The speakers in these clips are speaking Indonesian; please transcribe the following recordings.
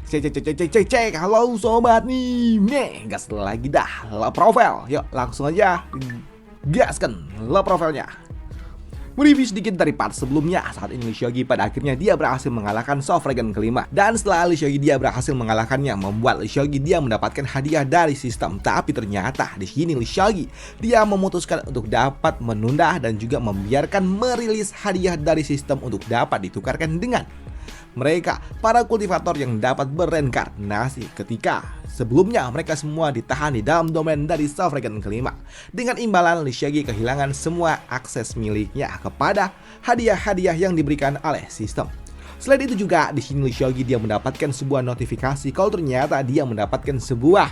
Cek, halo sobat nih, gas lagi dah, lo profile, yuk langsung aja gaskan lo profilnya. Mereview sedikit dari part sebelumnya, saat ini Shogi pada akhirnya dia berhasil mengalahkan Soft Dragon kelima. Dan setelah Shogi dia berhasil mengalahkannya, membuat Shogi dia mendapatkan hadiah dari sistem. Tapi ternyata di sini Shogi dia memutuskan untuk dapat menunda dan juga membiarkan merilis hadiah dari sistem untuk dapat ditukarkan dengan mereka, para kultivator yang dapat bereinkarnasi ketika sebelumnya mereka semua ditahan di dalam domain dari Soft Dragon kelima. Dengan imbalan, Shogi kehilangan semua akses miliknya kepada hadiah-hadiah yang diberikan oleh sistem. Selain itu juga di sini Shogi dia mendapatkan sebuah notifikasi kalau ternyata dia mendapatkan sebuah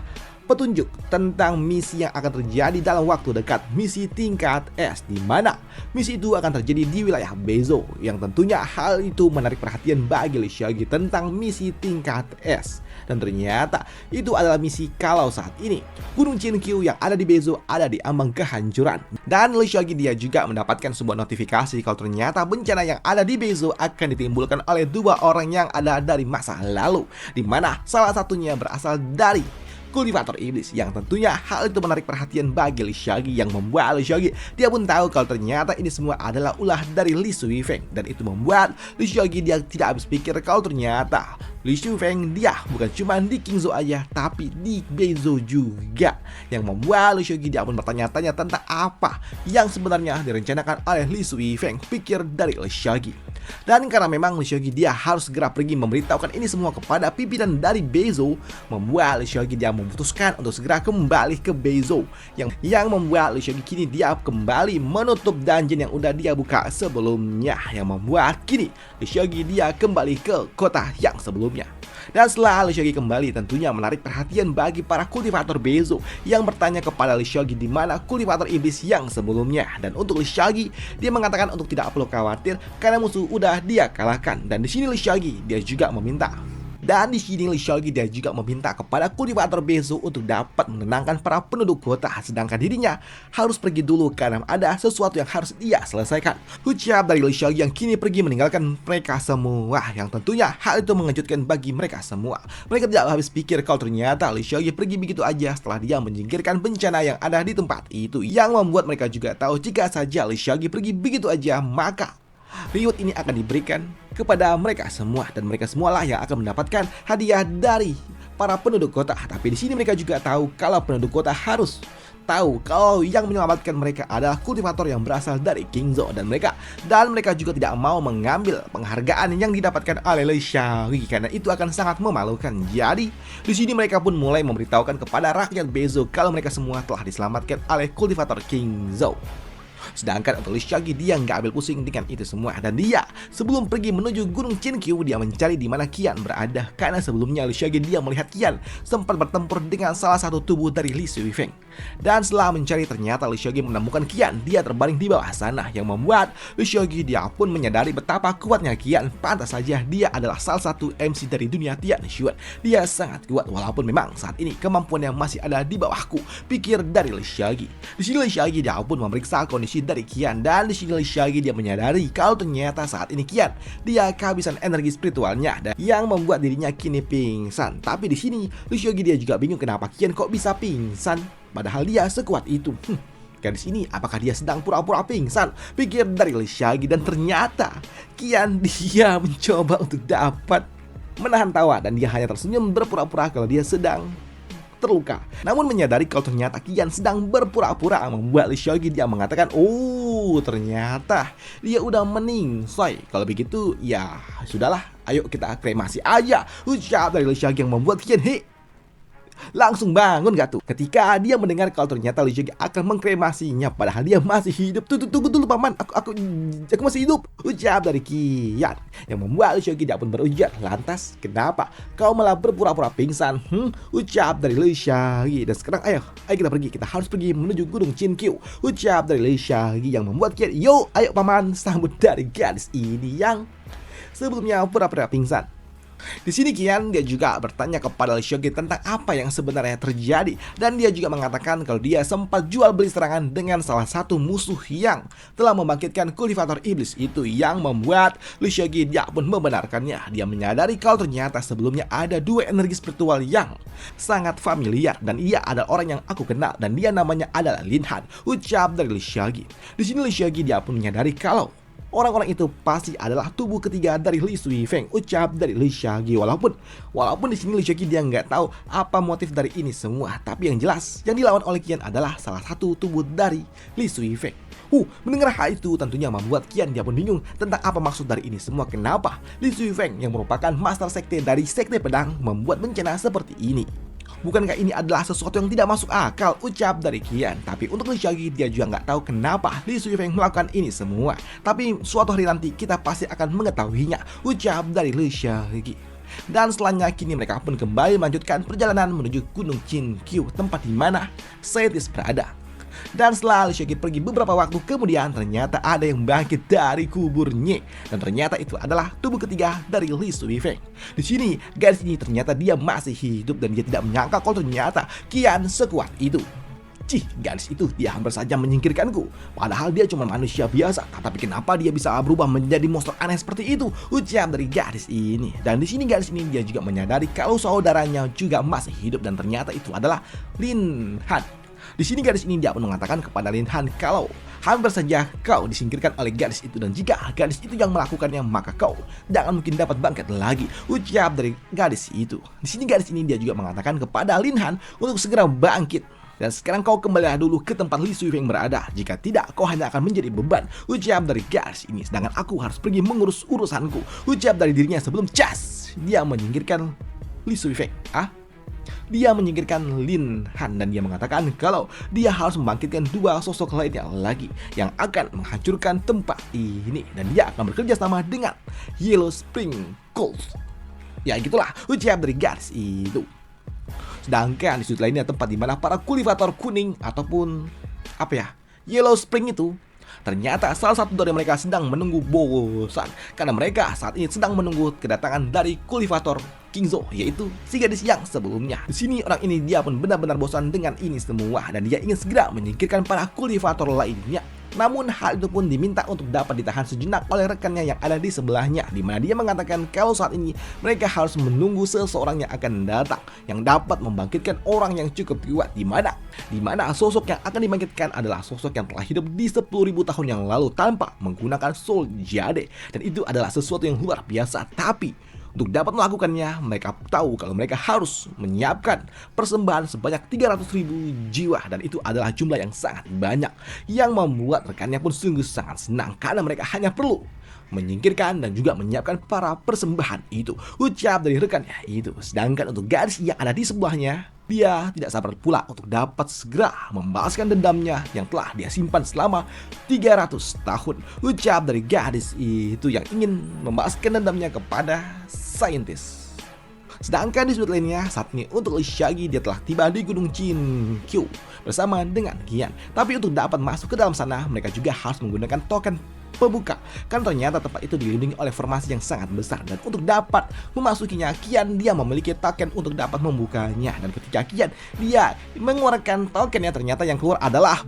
petunjuk tentang misi yang akan terjadi dalam waktu dekat, misi tingkat S, di mana misi itu akan terjadi di wilayah Bezo, yang tentunya hal itu menarik perhatian bagi Shogi tentang misi tingkat S. Dan ternyata itu adalah misi kalau saat ini Gunung Chinkyu yang ada di Bezo ada di ambang kehancuran. Dan Shogi dia juga mendapatkan sebuah notifikasi kalau ternyata bencana yang ada di Bezo akan ditimbulkan oleh dua orang yang ada dari masa lalu, di mana salah satunya berasal dari kultivator iblis, yang tentunya hal itu menarik perhatian bagi Shogi, yang membuat Shogi dia pun tahu kalau ternyata ini semua adalah ulah dari Li Suifeng. Dan itu membuat Shogi dia tidak habis pikir kalau ternyata Li Suifeng dia bukan cuma di Kingzo aja tapi di Bezo juga, yang membuat Shogi dia pun bertanya-tanya tentang apa yang sebenarnya direncanakan oleh Li Suifeng, pikir dari Shogi. Dan karena memang Shogi dia harus segera pergi memberitahukan ini semua kepada pimpinan dari Bezo, membuat Shogi dia memutuskan untuk segera kembali ke Bezo, yang membuat Shogi kini dia kembali menutup dungeon yang udah dia buka sebelumnya, yang membuat kini Shogi dia kembali ke kota yang sebelumnya. Dan setelah Shogi kembali, tentunya menarik perhatian bagi para kultivator Bezo yang bertanya kepada Shogi di mana kultivator iblis yang sebelumnya. Dan untuk Shogi dia mengatakan untuk tidak perlu khawatir karena musuh udah dia kalahkan. Dan di sini Shogi dia juga meminta Shogi dia juga meminta kepada kultivator Bezo untuk dapat menenangkan para penduduk kota, sedangkan dirinya harus pergi dulu karena ada sesuatu yang harus dia selesaikan. Ucap dari Shogi yang kini pergi meninggalkan mereka semua, yang tentunya hal itu mengejutkan bagi mereka semua. Mereka tidak habis pikir kalau ternyata Shogi pergi begitu aja setelah dia menyingkirkan bencana yang ada di tempat itu, yang membuat mereka juga tahu jika saja Shogi pergi begitu aja maka reward ini akan diberikan kepada mereka semua, dan mereka semualah yang akan mendapatkan hadiah dari para penduduk kota. Tapi di sini mereka juga tahu kalau penduduk kota harus tahu kalau yang menyelamatkan mereka adalah kultivator yang berasal dari Kingzo, dan mereka juga tidak mau mengambil penghargaan yang didapatkan oleh Shogi karena itu akan sangat memalukan. Jadi di sini mereka pun mulai memberitahukan kepada rakyat Bezo kalau mereka semua telah diselamatkan oleh kultivator Kingzo. Sedangkan untuk Shogi dia nggak ambil pusing dengan itu semua, dan dia sebelum pergi menuju Gunung Chinkyu dia mencari di mana Qian berada, karena sebelumnya Shogi dia melihat Qian sempat bertempur dengan salah satu tubuh dari Li Suifeng. Dan setelah mencari ternyata Shogi menemukan Qian dia terbaring di bawah sana, yang membuat Shogi dia pun menyadari betapa kuatnya Qian. Pantas saja dia adalah salah satu MC dari dunia Tian Xuan. Dia sangat kuat walaupun memang saat ini kemampuannya masih ada di bawahku, pikir dari Shogi. Di sini Shogi dia pun memeriksa kondisi dari Qian, dan di sini Shogi dia menyadari kalau ternyata saat ini Qian dia kehabisan energi spiritualnya, dan yang membuat dirinya kini pingsan. Tapi di sini Shogi dia juga bingung kenapa Qian kok bisa pingsan padahal dia sekuat itu. Gadis ini apakah dia sedang pura-pura pingsan, pikir dari Shogi. Dan ternyata Qian dia mencoba untuk dapat menahan tawa, dan dia hanya tersenyum berpura-pura kalau dia sedang terluka. Namun menyadari kalau ternyata Qian sedang berpura-pura, membuat Shogi dia mengatakan, oh ternyata dia udah meningsoy. Kalau begitu ya sudahlah, ayo kita kremasi aja, ucap dari Shogi yang membuat Qian langsung bangun gak tuh ketika dia mendengar kalau ternyata Shogi akan mengkremasinya padahal dia masih hidup. Tunggu dulu paman, aku masih hidup, ucap dari Qian, yang membuat Shogi dia pun berujar, lantas kenapa kau malah berpura-pura pingsan? Ucap dari Shogi. Dan sekarang ayo kita pergi, kita harus pergi menuju Gunung Chinkyu, ucap dari Shogi, yang membuat Qian, yo ayo paman sambut dari gadis ini yang sebelumnya pura-pura pingsan. Di sini Kian dia juga bertanya kepada Lee Seok-gi tentang apa yang sebenarnya terjadi, dan dia juga mengatakan kalau dia sempat jual beli serangan dengan salah satu musuh yang telah membangkitkan kultivator iblis itu, yang membuat Lee Seok-gi dia pun membenarkannya. Dia menyadari kalau ternyata sebelumnya ada dua energi spiritual yang sangat familiar, dan ia adalah orang yang aku kenal dan dia namanya adalah Lin Han, ucap dari Lee Seok-gi. Di sini Lee Seok-gi dia pun menyadari kalau orang-orang itu pasti adalah tubuh ketiga dari Lee Sui-feng, ucap dari Lee Seok-gi. Walaupun di sini Lee Seok-gi dia nggak tahu apa motif dari ini semua, tapi yang jelas yang dilawan oleh Kian adalah salah satu tubuh dari Lee Sui-feng. Mendengar hal itu tentunya membuat Kian dia pun bingung tentang apa maksud dari ini semua. Kenapa Lee Sui-feng yang merupakan master sekte dari sekte pedang membuat bencana seperti ini? Bukankah ini adalah sesuatu yang tidak masuk akal, ucap dari Kian. Tapi untuk Lee Seok-gi dia juga nggak tahu kenapa Lee Sui-feng melakukan ini semua. Tapi suatu hari nanti kita pasti akan mengetahuinya, ucap dari Lee Seok-gi. Dan setelahnya kini mereka pun kembali melanjutkan perjalanan menuju Gunung Chinkyu, tempat di mana saintis berada. Dan setelah Lee Seok-gi pergi beberapa waktu kemudian, ternyata ada yang bangkit dari kuburnya, dan ternyata itu adalah tubuh ketiga dari Lee Sui-feng. Di sini gadis ini ternyata dia masih hidup, dan dia tidak menyangka kalau ternyata Kian sekuat itu. Gadis itu dia hampir saja menyingkirkanku, padahal dia cuma manusia biasa. Tapi kenapa dia bisa berubah menjadi monster aneh seperti itu, ucap dari gadis ini. Dan di sini gadis ini dia juga menyadari kalau saudaranya juga masih hidup, dan ternyata itu adalah Lin Han. Di sini gadis ini dia pun mengatakan kepada Lin Han kalau hampir saja kau disingkirkan oleh gadis itu, dan jika gadis itu yang melakukannya maka kau jangan mungkin dapat bangkit lagi, ucap dari gadis itu. Di sini gadis ini dia juga mengatakan kepada Lin Han untuk segera bangkit. Dan sekarang kau kembalilah dulu ke tempat Lee Sui-feng berada. Jika tidak, kau hanya akan menjadi beban, ucap dari gadis ini. Sedangkan aku harus pergi mengurus urusanku, ucap dari dirinya sebelum dia menyingkirkan Lee Sui-feng. Dia menyingkirkan Lin Han, dan dia mengatakan kalau dia harus membangkitkan dua sosok lainnya lagi yang akan menghancurkan tempat ini, dan dia akan bekerja sama dengan Yellow Spring Cult. Ya gitulah ucap dari gadis itu. Sedangkan di sudut lainnya tempat di mana para kultivator kuning ataupun Yellow Spring itu, ternyata salah satu dari mereka sedang menunggu bosan karena mereka saat ini sedang menunggu kedatangan dari kultivator Kingzo, yaitu si gadis yang sebelumnya. Di sini orang ini dia pun benar-benar bosan dengan ini semua, dan dia ingin segera menyingkirkan para kultivator lainnya. Namun hal itu pun diminta untuk dapat ditahan sejenak oleh rekannya yang ada di sebelahnya, di mana dia mengatakan kalau saat ini mereka harus menunggu seseorang yang akan datang yang dapat membangkitkan orang yang cukup kuat, di mana sosok yang akan dibangkitkan adalah sosok yang telah hidup di 10.000 tahun yang lalu tanpa menggunakan Soul Jade, dan itu adalah sesuatu yang luar biasa. Tapi untuk dapat melakukannya, mereka tahu kalau mereka harus menyiapkan persembahan sebanyak 300.000 jiwa, dan itu adalah jumlah yang sangat banyak, yang membuat rekannya pun sungguh sangat senang karena mereka hanya perlu menyingkirkan dan juga menyiapkan para persembahan itu, ucap dari rekannya itu. Sedangkan untuk gadis yang ada di sebelahnya, dia tidak sabar pula untuk dapat segera membalaskan dendamnya yang telah dia simpan selama 300 tahun, ucap dari gadis itu yang ingin membalaskan dendamnya kepada saintis. Sedangkan di sudut lainnya, saat ini untuk Lee Seok-gi dia telah tiba di Gunung Chinkyu bersama dengan Kian. Tapi untuk dapat masuk ke dalam sana, mereka juga harus menggunakan token pembuka, kan ternyata tempat itu dilindungi oleh formasi yang sangat besar, dan untuk dapat memasukinya Kian dia memiliki token untuk dapat membukanya. Dan ketika Kian dia mengeluarkan tokennya, ternyata yang keluar adalah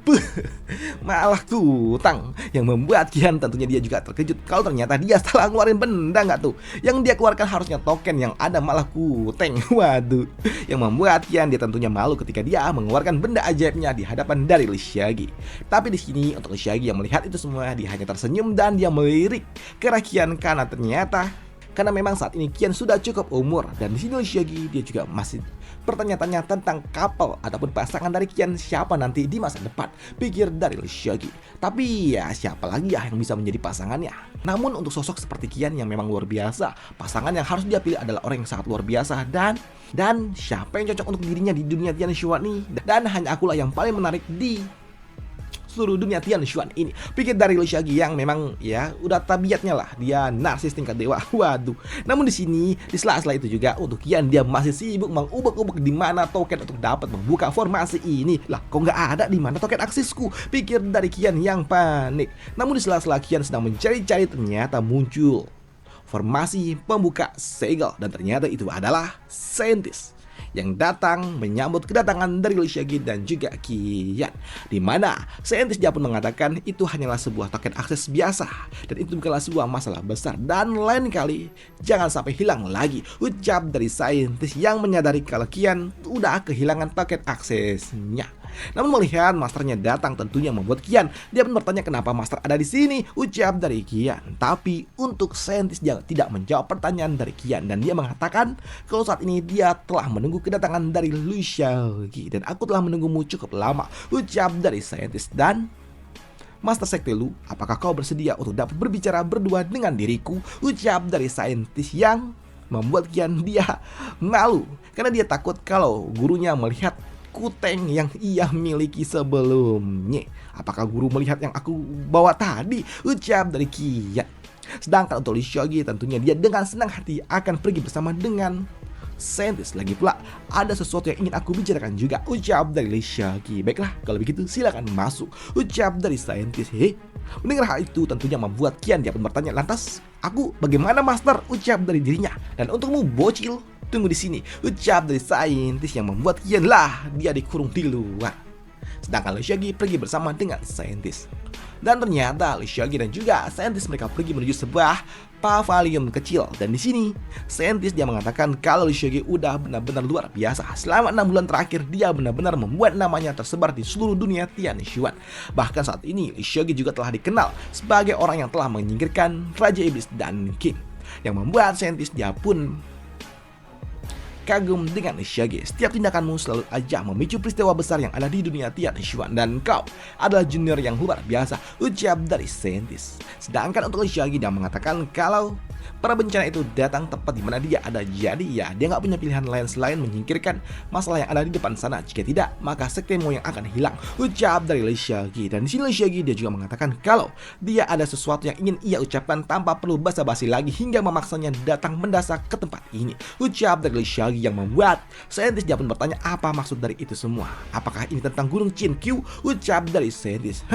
malah Kutang, yang membuat Kian tentunya dia juga terkejut kalau ternyata dia salah ngeluarin benda nggak tuh. Yang dia keluarkan harusnya token, yang ada malah Kuteng. Waduh, yang membuat Kian dia tentunya malu ketika dia mengeluarkan benda ajaibnya di hadapan dari Lee Seok-gi. Tapi di sini untuk Lee Seok-gi yang melihat itu semua, dia hanya tersenyum dan dia melirik ke arah Kian karena memang saat ini Kian sudah cukup umur. Dan di sini Lee Seok-gi dia juga masih bertanya-tanya tentang couple ataupun pasangan dari Kian siapa nanti di masa depan, pikir dari Lee Seok-gi. Tapi ya siapa lagi ya yang bisa menjadi pasangannya. Namun untuk sosok seperti Kian yang memang luar biasa, pasangan yang harus dia pilih adalah orang yang sangat luar biasa, dan siapa yang cocok untuk dirinya di dunia Tian Xuan ini. Dan hanya akulah yang paling menarik di seluruh dunia Tian Xuan ini, pikir dari Lee Seok-gi yang memang ya udah tabiatnya lah dia narsis tingkat dewa. Waduh. Namun di sini di sela-sela itu juga untuk Kian dia masih sibuk mengubek-ubek di mana token untuk dapat membuka formasi ini. Lah kok nggak ada di mana token aksesku, pikir dari Kian yang panik. Namun di sela-sela Kian sedang mencari-cari, ternyata muncul formasi pembuka segel, dan ternyata itu adalah saintis yang datang menyambut kedatangan dari Lee Seok-gi dan juga Kian, di mana saintis dia pun mengatakan itu hanyalah sebuah token akses biasa dan itu bukanlah sebuah masalah besar, dan lain kali jangan sampai hilang lagi, ucap dari saintis yang menyadari kalau Kian udah kehilangan token aksesnya. Namun melihat masternya datang tentunya membuat Kian dia pun bertanya kenapa master ada di sini, ucap dari Kian. Tapi untuk saintis dia tidak menjawab pertanyaan dari Kian dan dia mengatakan kalau saat ini dia telah menunggu kedatangan dari Lee Seok-gi dan aku telah menunggumu cukup lama, ucap dari saintis. Dan Master Sekte Lu, apakah kau bersedia untuk dapat berbicara berdua dengan diriku, ucap dari saintis yang membuat Kian dia malu karena dia takut kalau gurunya melihat kuteng yang ia miliki sebelumnya. Apakah guru melihat yang aku bawa tadi, ucap dari Kian. Sedangkan untuk Lee Seok-gi tentunya dia dengan senang hati akan pergi bersama dengan saintis. Lagi pula ada sesuatu yang ingin aku bicarakan juga, ucap dari Lee Seok-gi. Baiklah kalau begitu silakan masuk, ucap dari saintis. Mendengar hal itu tentunya membuat Kian dia pun bertanya, lantas aku bagaimana master, ucap dari dirinya. Dan untukmu bocil, tunggu di sini, ucap dari saintis yang membuat Kian lah dia dikurung di luar. Sedangkan Lee Seok-gi pergi bersama dengan saintis. Dan ternyata Lee Seok-gi dan juga saintis mereka pergi menuju sebuah pavilion kecil. Dan di sini saintis dia mengatakan kalau Lee Seok-gi udah benar-benar luar biasa. Selama 6 bulan terakhir dia benar-benar membuat namanya tersebar di seluruh dunia Tianxuan. Bahkan saat ini Lee Seok-gi juga telah dikenal sebagai orang yang telah menyingkirkan Raja Iblis dan King, yang membuat saintis dia pun kagum dengan Lee Seok-gi. Setiap tindakanmu selalu aja memicu peristiwa besar yang ada di dunia Tianxuan dan kau adalah junior yang luar biasa, ucap dari saintis. Sedangkan untuk Lee Seok-gi dia mengatakan kalau para bencana itu datang tepat di mana dia ada, jadi ya dia nggak punya pilihan lain selain menyingkirkan masalah yang ada di depan sana. Jika tidak maka sektemu yang akan hilang, ucap dari Lee Seok-gi. Dan di sini Lee Seok-gi dia juga mengatakan kalau dia ada sesuatu yang ingin ia ucapkan tanpa perlu basa-basi lagi hingga memaksanya datang mendasak ke tempat ini, ucap dari Lee Seok-gi, yang membuat saintis dia pun bertanya apa maksud dari itu semua. Apakah ini tentang Gunung Chinkyu, ucap dari saintis.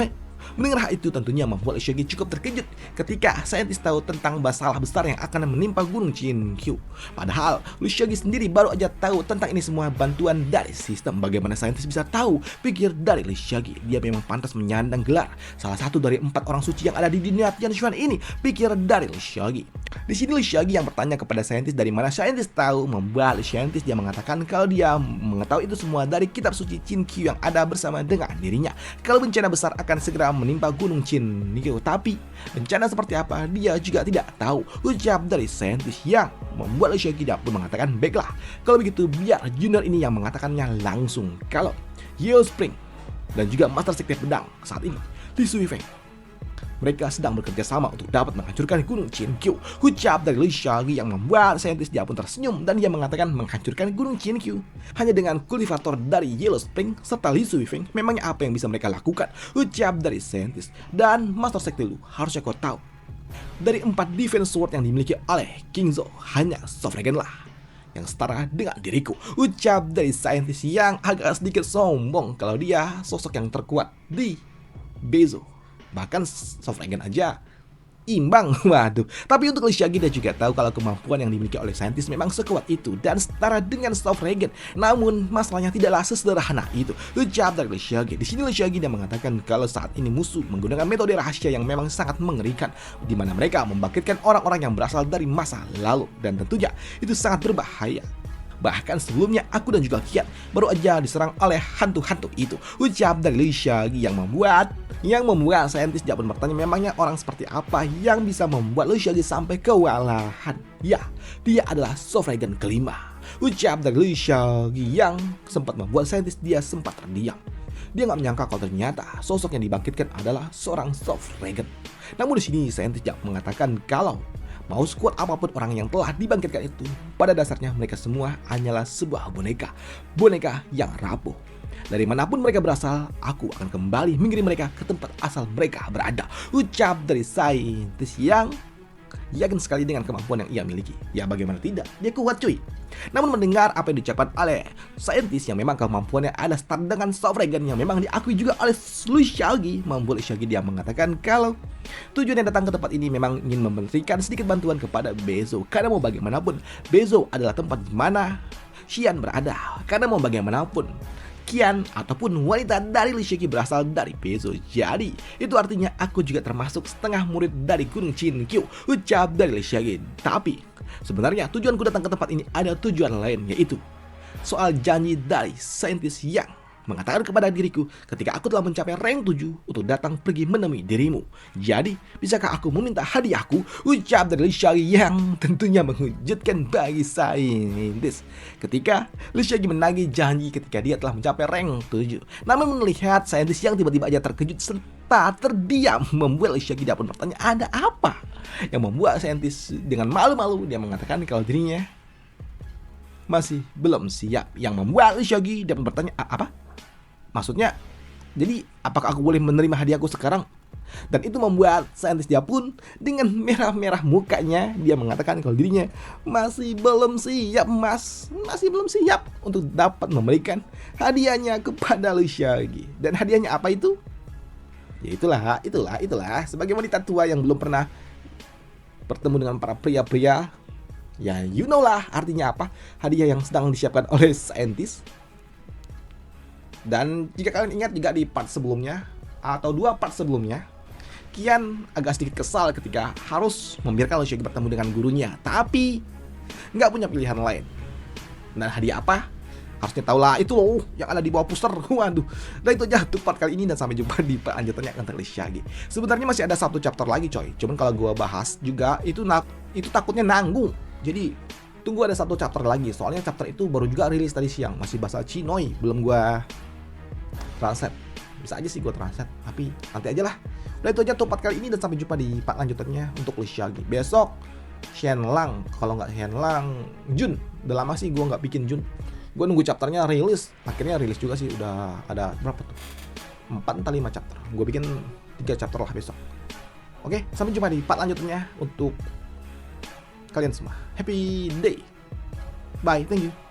Mendengar hal itu tentunya membuat Lee Seok-gi cukup terkejut ketika saintis tahu tentang masalah besar yang akan menimpa Gunung Chinkyu. Padahal Lee Seok-gi sendiri baru aja tahu tentang ini semua bantuan dari sistem. Bagaimana saintis bisa tahu? Pikir dari Lee Seok-gi, dia memang pantas menyandang gelar salah satu dari 4 orang suci yang ada di dunia Tianxuan ini, pikir dari Lee Seok-gi. Di sini Lee Seok-gi yang bertanya kepada saintis dari mana saintis tahu, membuat saintis dia mengatakan kalau dia mengetahui itu semua dari kitab suci Chinkyu yang ada bersama dengan dirinya. Kalau bencana besar akan segera menimpa Gunung Chinkyu, tapi bencana seperti apa dia juga tidak tahu, ucap dari saintis, yang membuat Lee Seok-gi pun mengatakan baiklah kalau begitu biar junior ini yang mengatakannya langsung. Kalau Yeo Spring dan juga Master Sekte Pedang saat ini Lee Suifeng mereka sedang bekerja sama untuk dapat menghancurkan Gunung Chinkyu, ucap dari Lee Seok-gi, yang membuat saintis dia pun tersenyum dan dia mengatakan menghancurkan Gunung Chinkyu hanya dengan kultivator dari Yellow Spring serta Lee Suifeng, memangnya apa yang bisa mereka lakukan, ucap dari saintis. Dan Master Sekte Lu, harusnya kau tahu dari 4 defense sword yang dimiliki oleh King Zhou hanya Soft Dragon lah yang setara dengan diriku, ucap dari saintis yang agak sedikit sombong kalau dia sosok yang terkuat di Bezo. Bahkan Soft Dragon aja imbang, waduh. Tapi untuk Lee Seok-gi dia juga tahu kalau kemampuan yang dimiliki oleh saintis memang sekuat itu dan setara dengan Soft Dragon. Namun masalahnya tidaklah sesederhana itu, ucap dari Lee Seok-gi. Di sini Lee Seok-gi dia mengatakan kalau saat ini musuh menggunakan metode rahasia yang memang sangat mengerikan, di mana mereka membangkitkan orang-orang yang berasal dari masa lalu dan tentunya itu sangat berbahaya. Bahkan sebelumnya aku dan juga Kian baru aja diserang oleh hantu-hantu itu, ucap dari Lee Seok-gi, yang membuat saintis dia pun bertanya memangnya orang seperti apa yang bisa membuat Lee Seok-gi sampai kewalahan. Ya, dia adalah Soft Dragon kelima, ucap dari Lee Seok-gi, yang sempat membuat saintis dia sempat terdiam. Dia nggak menyangka kalau ternyata sosok yang dibangkitkan adalah seorang Soft Dragon. Namun di sini saintis dia mengatakan kalau mau sekuat apapun orang yang telah dibangkitkan itu, pada dasarnya mereka semua hanyalah sebuah boneka yang rapuh. Dari manapun mereka berasal, aku akan kembali mengirim mereka ke tempat asal mereka berada, ucap dari saintis yang yakin sekali dengan kemampuan yang ia miliki. Ya bagaimana tidak, dia kuat cuy. Namun mendengar apa yang diucapkan oleh saintis yang memang kemampuannya ada setara dengan Sovereign yang memang diakui juga oleh Luciagi, membuat Luciagi dia mengatakan kalau tujuannya datang ke tempat ini memang ingin memberikan sedikit bantuan kepada Bezo. Karena mau bagaimanapun, Bezo adalah tempat di mana Xian berada. Karena mau bagaimanapun, Qian ataupun wanita dari Luciagi berasal dari Bezo. Jadi itu artinya aku juga termasuk setengah murid dari Gunung Chinkyu, ucap dari Luciagi. Tapi sebenarnya tujuanku datang ke tempat ini ada tujuan lain, yaitu soal janji dari saintis yang mengatakan kepada diriku ketika aku telah mencapai rank 7 untuk datang pergi menemui dirimu. Jadi, bisakah aku meminta hadiahku? Ucap dari Luciagi yang tentunya mengejutkan bagi saintis. Ketika Luciagi menagih janji ketika dia telah mencapai rank 7. Namun melihat saintis yang tiba-tiba aja terkejut serta terdiam, membuat Luciagi dapat bertanya ada apa? Yang membuat saintis dengan malu-malu dia mengatakan kalau dirinya masih belum siap. Yang membuat Luciagi dapat bertanya apa? Maksudnya, jadi apakah aku boleh menerima hadiahku sekarang? Dan itu membuat saintis dia pun dengan merah-merah mukanya dia mengatakan kalau dirinya masih belum siap mas, masih belum siap untuk dapat memberikan hadiahnya kepada Luciagi. Dan hadiahnya apa itu? Ya itulah sebagai wanita tua yang belum pernah bertemu dengan para pria-pria, ya you know lah artinya apa hadiah yang sedang disiapkan oleh saintis. Dan jika kalian ingat juga di part sebelumnya atau 2 part sebelumnya, Qian agak sedikit kesal ketika harus membiarkan Luciagi bertemu dengan gurunya, tapi nggak punya pilihan lain. Dan hadiah apa? Harusnya tahu lah, itu loh yang ada di bawah poster. Waduh. Dan itu aja untuk part kali ini dan sampai jumpa di part lanjutannya tentang Luciagi. Sebenarnya masih ada 1 chapter lagi coy. Cuman kalau gua bahas juga itu takutnya nanggung. Jadi tunggu ada 1 chapter lagi. Soalnya chapter itu baru juga rilis tadi siang, masih bahasa Cinoy, belum gua translate. Bisa aja sih gue translate, tapi nanti aja lah. Udah itu aja part kali ini dan sampai jumpa di part lanjutannya untuk Luciagi. Besok Shenlang, kalau nggak Shenlang Jun. Udah lama sih gue nggak bikin Jun. Gue nunggu chapternya rilis, akhirnya rilis juga sih. Udah ada berapa tuh? 4 atau 5 chapter. Gue bikin 3 chapter lah besok. Oke, sampai jumpa di part lanjutannya untuk kalian semua. Happy day. Bye, thank you.